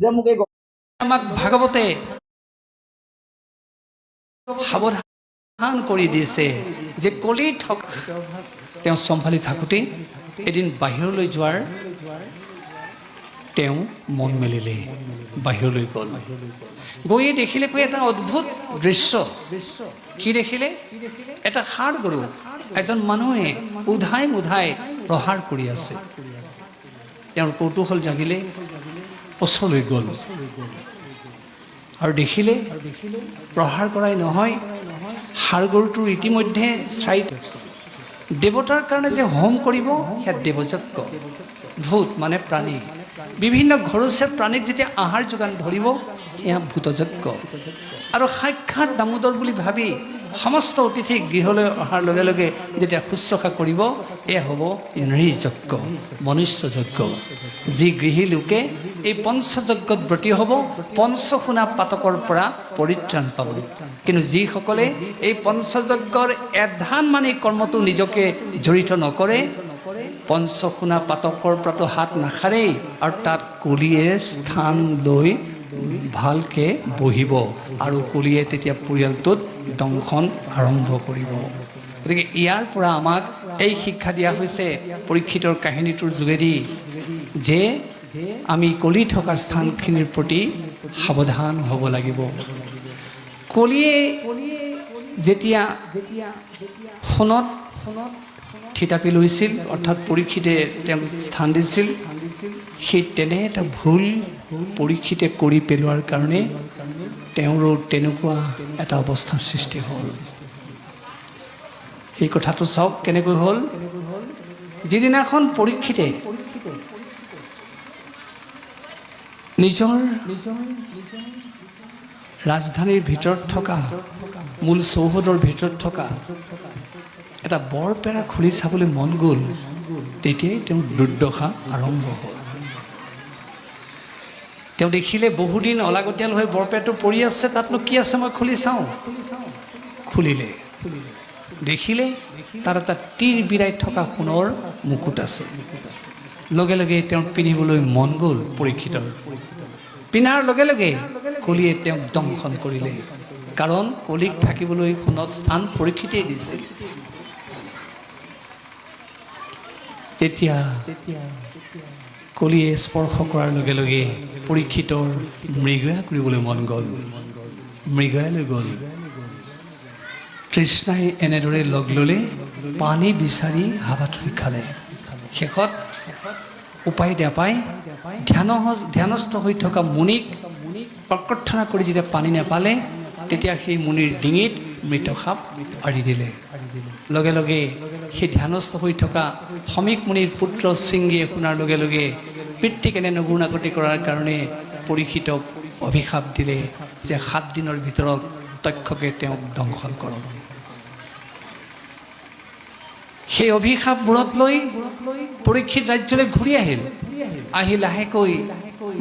যে মোক এই আমাক ভাগৱতে সাৱধান কৰি দিছে যে কলি তেওঁ চম্ভালি থাকোঁতেই এদিন বাহিৰলৈ যোৱাৰ তেওঁ মন মেলিলে, বাহিৰলৈ গ'ল। গৈয়ে দেখিলে এটা অদ্ভুত দৃশ্য। কি দেখিলে? এটা ষাঁড় গৰু এজন মানুহে উধাই মুধাই প্ৰহাৰ কৰি আছে। তেওঁৰ কৌতূহল জাগিলে, ওচৰলৈ গ'ল আৰু দেখিলে প্ৰহাৰ কৰাই নহয়, ষাঁড় গৰুটোৰ ইতিমধ্যে দেৱতাৰ কাৰণে যে হোম কৰিব সেয়া দেৱযজ্ঞ। ভূত মানে প্ৰাণী, বিভিন্ন ঘৰচীয়া প্ৰাণীক যেতিয়া আহাৰ যোগান ধৰিব সেয়া ভূতযজ্ঞ। আৰু সাক্ষাৎ দামোদৰ বুলি ভাবি সমস্ত অতিথি গৃহলৈ অহাৰ লগে লগে যেতিয়া শুশ্ৰূষা কৰিব, এয়া হ'ব নৃযজ্ঞ, মনুষ্যযজ্ঞ। যি গৃহী লোকে এই পঞ্চযজ্ঞত ব্ৰতী হ'ব, পঞ্চশুনা পাতকৰ পৰা পৰিত্ৰাণ পাব। কিন্তু যিসকলে এই পঞ্চযজ্ঞৰ এধান মানে কৰ্মটো নিজকে জড়িত নকৰে, পঞ্চশুনা পাতকৰ পৰাটো হাত নাসাৰেই, আৰু তাত কলিয়ে স্থান লৈ ভালকৈ বহিব আৰু কলিয়ে তেতিয়া পৰিয়ালটোত দংশন আৰম্ভ কৰিব। গতিকে ইয়াৰ পৰা আমাক এই শিক্ষা দিয়া হৈছে পৰীক্ষিতৰ কাহিনীটোৰ যোগেদি যে আমি কলি থকা স্থানখিনিৰ প্ৰতি সাৱধান হ'ব লাগিব। কলিয়ে যেতিয়া সোণত থিতাপি লৈছিল, অৰ্থাৎ পৰীক্ষিতে তেওঁক স্থান দিছিল, সেই তেনে এটা ভুল পৰীক্ষিতে কৰি পেলোৱাৰ কাৰণে তেওঁৰো তেনেকুৱা এটা অৱস্থাৰ সৃষ্টি হ'ল। সেই কথাটো চাওক কেনেকৈ হ'ল। যিদিনাখন পৰীক্ষিতে নিজৰ ৰাজধানীৰ ভিতৰত থকা, মূল চৌহদৰ ভিতৰত থকা এটা বৰপেৰা খুলি চাবলৈ মন গ'ল, তেতিয়াই তেওঁৰ দুৰ্দশা আৰম্ভ হ'ল। তেওঁ দেখিলে বহুদিন অলাগতিয়াল হৈ বৰপেৰাটো পৰি আছে, তাতনো কি আছে মই খুলি চাওঁ। খুলিলে, দেখিলে তাত এটা তীৰ বিৰাই থকা সোণৰ মুকুট আছে। লগে লগে তেওঁ পিন্ধিবলৈ মন গ'ল পৰীক্ষিতৰ। পিন্ধাৰ লগে লগে কলিয়ে তেওঁক দংশন কৰিলে, কাৰণ কলিক থাকিবলৈ সোণত স্থান পৰীক্ষিতেই দিছিল। তেতিয়া কলিয়ে স্পৰ্শ কৰাৰ লগে লগে পৰীক্ষিতৰ মৃগয়া কৰিবলৈ মন গ'ল, মৃগয়ালৈ গ'ল। তৃষ্ণাই এনেদৰে লগ ল'লে, পানী বিচাৰি হাবাথুৰি খালে। শেষত উপায় নাপাই ধ্যানস্থ হৈ থকা মুনিক প্ৰকৰ্থনা কৰি যেতিয়া পানী নাপালে, তেতিয়া সেই মুনিৰ ডিঙিত মৃত সাপ আঁৰি দিলে। লগে লগে সেই ধ্যানস্থ হৈ থকা সমীক মুনিৰ পুত্ৰ শৃংগীয়ে শুনাৰ লগে লগে পিতৃক এনে নগুণাগতি কৰাৰ কাৰণে পৰীক্ষিতক অভিশাপ দিলে যে 7 দিনৰ ভিতৰত তক্ষকে তেওঁক দংশন কৰক। সেই অভিশাপ মূৰত লৈ পৰীক্ষিত ৰাজ্যলৈ ঘূৰি আহি লাহেকৈ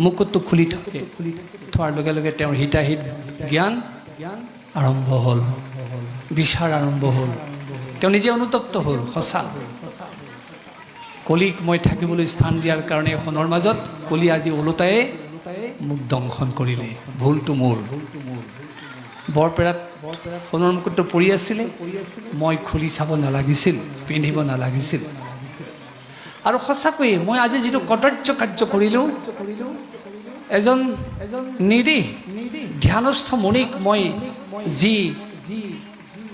মুকুটটো খুলি থোৱাৰ লগে লগে তেওঁৰ হিতাহিত জ্ঞান আৰম্ভ হ'ল, বিচাৰ আৰম্ভ হ'ল। তেওঁ নিজে অনুতপ্ত হ'ল, সঁচা কলিক মই থাকিবলৈ স্থান দিয়াৰ কাৰণে সোণৰ মাজত কলি আজি ওলোটাই মোক দংশন কৰিলে, ভুলটো মোৰ। বৰপেৰাত সোণৰ মুকুটটো পৰি আছিলে, মই খুলি চাব নালাগিছিল, পিন্ধিব নালাগিছিল। আৰু সঁচাকৈয়ে মই আজি যিটো কদৰ্য কাৰ্য কৰিলোঁ, এজন নিৰীহ ধ্যানস্থ মুনিক মই যি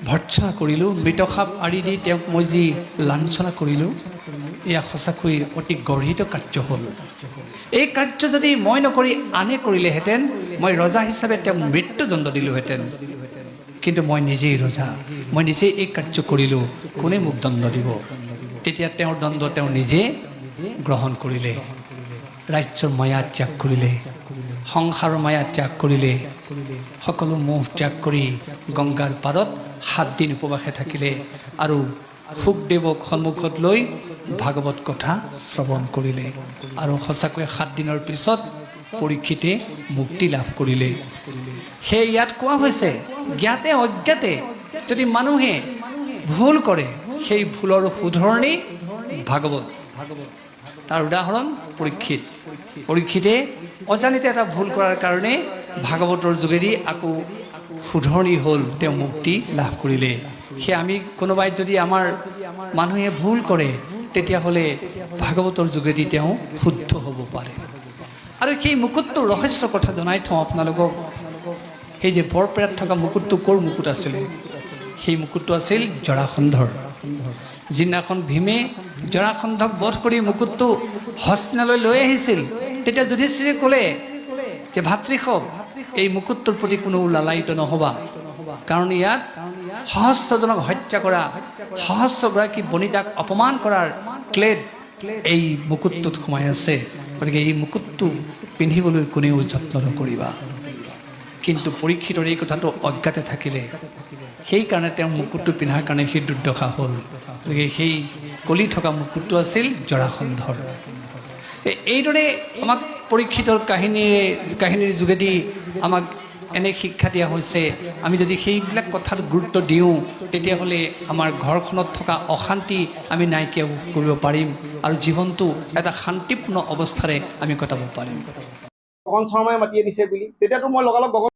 ভৰ্ৎসনা কৰিলোঁ, মৃতসাপ আঁৰি দি তেওঁক মই যি লাঞ্ছনা কৰিলোঁ, এয়া সঁচাকৈ অতি গৰ্হিত কাৰ্য হ'ল। এই কাৰ্য যদি মই নকৰি আনে কৰিলেহেঁতেন, মই ৰজা হিচাপে তেওঁক মৃত্যুদণ্ড দিলোঁহেঁতেন। কিন্তু মই নিজেই ৰজা, মই নিজেই এই কাৰ্য কৰিলোঁ, কোনে মোক দণ্ড দিব? তেতিয়া তেওঁৰ দণ্ড তেওঁ নিজে গ্ৰহণ কৰিলে, ৰাজ্যৰ মায়া ত্যাগ কৰিলে, সংসাৰৰ মায়া ত্যাগ কৰিলে, সকলো মোহ ত্যাগ কৰি গংগাৰ পাৰত 7 দিন উপবাসে থাকিলে আৰু শুকদেৱক সন্মুখত লৈ ভাগৱত কথা শ্ৰৱণ কৰিলে। আৰু সঁচাকৈ 7 দিনৰ পিছত পৰীক্ষিতে মুক্তি লাভ কৰিলে। সেই ইয়াত কোৱা হৈছে, জ্ঞাতে অজ্ঞাতে যদি মানুহে ভুল কৰে, সেই ভুলৰ শুধৰণি ভাগৱত। তাৰ উদাহৰণ পৰীক্ষিত। পৰীক্ষিতে অজানিতে এটা ভুল কৰাৰ কাৰণে ভাগৱতৰ যোগেদি আকৌ শুধৰণি হ'ল, তেওঁ মুক্তি লাভ কৰিলে। সেয়া আমি কোনোবাই যদি আমাৰ মানুহে ভুল কৰে তেতিয়াহ'লে ভাগৱতৰ যোগেদি তেওঁ শুদ্ধ হ'ব পাৰে। আৰু সেই মুকুটটোৰ ৰহস্য কথা জনাই থওঁ আপোনালোকক। সেই যে বৰপেটাত থকা মুকুটটো ক'ৰ মুকুট আছিলে? সেই মুকুটটো আছিল জৰাসন্ধৰ। যিদিনাখন ভীমে জৰাসন্ধক বধ কৰি মুকুটটো হস্তিনালৈ লৈ আহিছিল, তেতিয়া যুধিষ্ঠিৰে ক'লে যে ভাতৃষভ, এই মুকুটটোৰ প্ৰতি কোনো লালায়িত নহ'বা, কাৰণ ইয়াত সহস্ৰজনক হত্যা কৰা, সহস্ৰগৰাকী বনিতাক অপমান কৰাৰ ক্লেদ এই মুকুটটোত সোমাই আছে, গতিকে এই মুকুটটো পিন্ধিবলৈ কোনেও যত্ন নকৰিবা। কিন্তু পৰীক্ষিতৰ এই কথাটো অজ্ঞাতে থাকিলে, সেইকাৰণে তেওঁ মুকুটটো পিন্ধাৰ কাৰণে সেই দুৰ্দশা হ'ল। গতিকে সেই কলি থকা মুকুটটো আছিল জৰাসন্ধৰ। এইদৰে আমাক পৰীক্ষিতৰ কাহিনীৰ যোগেদি আমাক এনে শিক্ষা দিয়া হৈছে, আমি যদি সেইবিলাক কথাত গুৰুত্ব দিওঁ তেতিয়াহ'লে আমাৰ ঘৰখনত থকা অশান্তি আমি নাইকিয়া কৰিব পাৰিম আৰু জীৱনটো এটা শান্তিপূৰ্ণ অৱস্থাৰে আমি কটাব পাৰিম। গগন শৰ্মাই মাতি আনিছে বুলি, তেতিয়াতো মই লগালগ গগন